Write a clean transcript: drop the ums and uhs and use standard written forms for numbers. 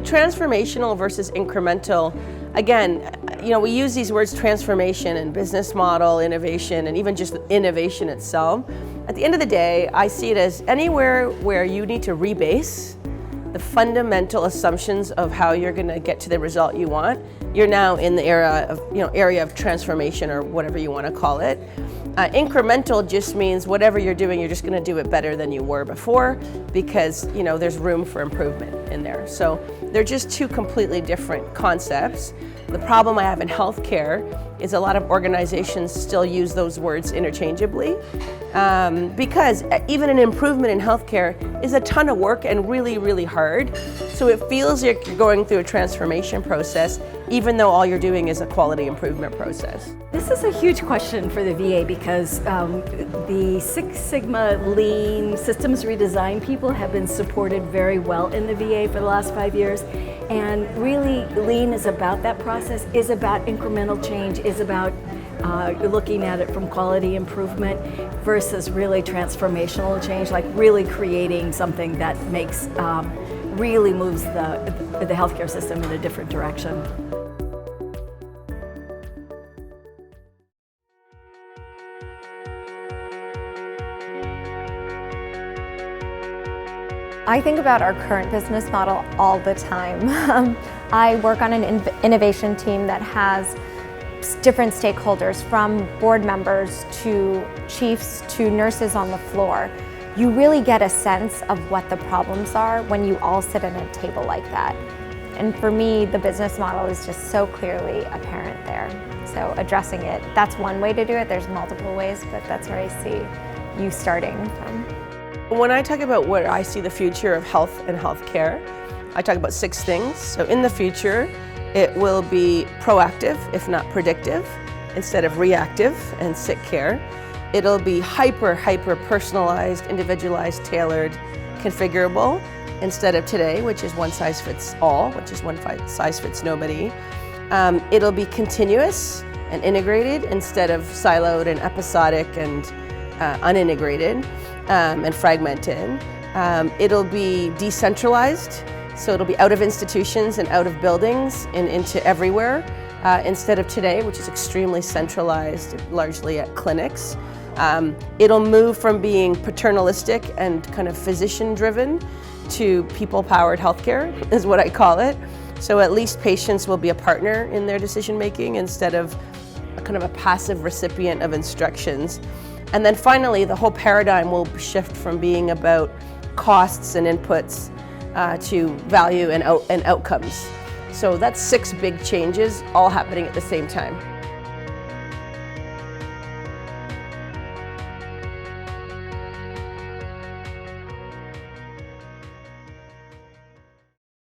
transformational versus incremental, again, we use these words transformation and business model, innovation, and even just innovation itself. At the end of the day, I see it as anywhere where you need to rebase the fundamental assumptions of how you're going to get to the result you want. You're now in the area of transformation, or whatever you want to call it. Incremental just means whatever you're doing, you're just going to do it better than you were before, because there's room for improvement in there. So they're just two completely different concepts. The problem I have in healthcare is a lot of organizations still use those words interchangeably, because even an improvement in healthcare is a ton of work and really, really hard. So it feels like you're going through a transformation process, even though all you're doing is a quality improvement process. This is a huge question for the VA, because the Six Sigma Lean systems redesign people have been supported very well in the VA for the last 5 years. And really, Lean is about that process, is about incremental change, is about looking at it from quality improvement versus really transformational change, like really creating something that makes, really moves the healthcare system in a different direction. I think about our current business model all the time. I work on an innovation team that has different stakeholders, from board members to chiefs to nurses on the floor. You really get a sense of what the problems are when you all sit at a table like that. And for me, the business model is just so clearly apparent there. So addressing it, that's one way to do it. There's multiple ways, but that's where I see you starting from. When I talk about what I see the future of health and healthcare, I talk about 6 things. So in the future, it will be proactive, if not predictive, instead of reactive and sick care. It'll be hyper personalized, individualized, tailored, configurable, instead of today, which is one size fits all, which is one size fits nobody. It'll be continuous and integrated instead of siloed and episodic and unintegrated and fragmented. It'll be decentralized, so it'll be out of institutions and out of buildings and into everywhere, instead of today, which is extremely centralized, largely at clinics. It'll move from being paternalistic and kind of physician-driven to people-powered healthcare, is what I call it. So at least patients will be a partner in their decision-making instead of a kind of a passive recipient of instructions. And then finally, the whole paradigm will shift from being about costs and inputs to value and outcomes. So that's 6 big changes all happening at the same time.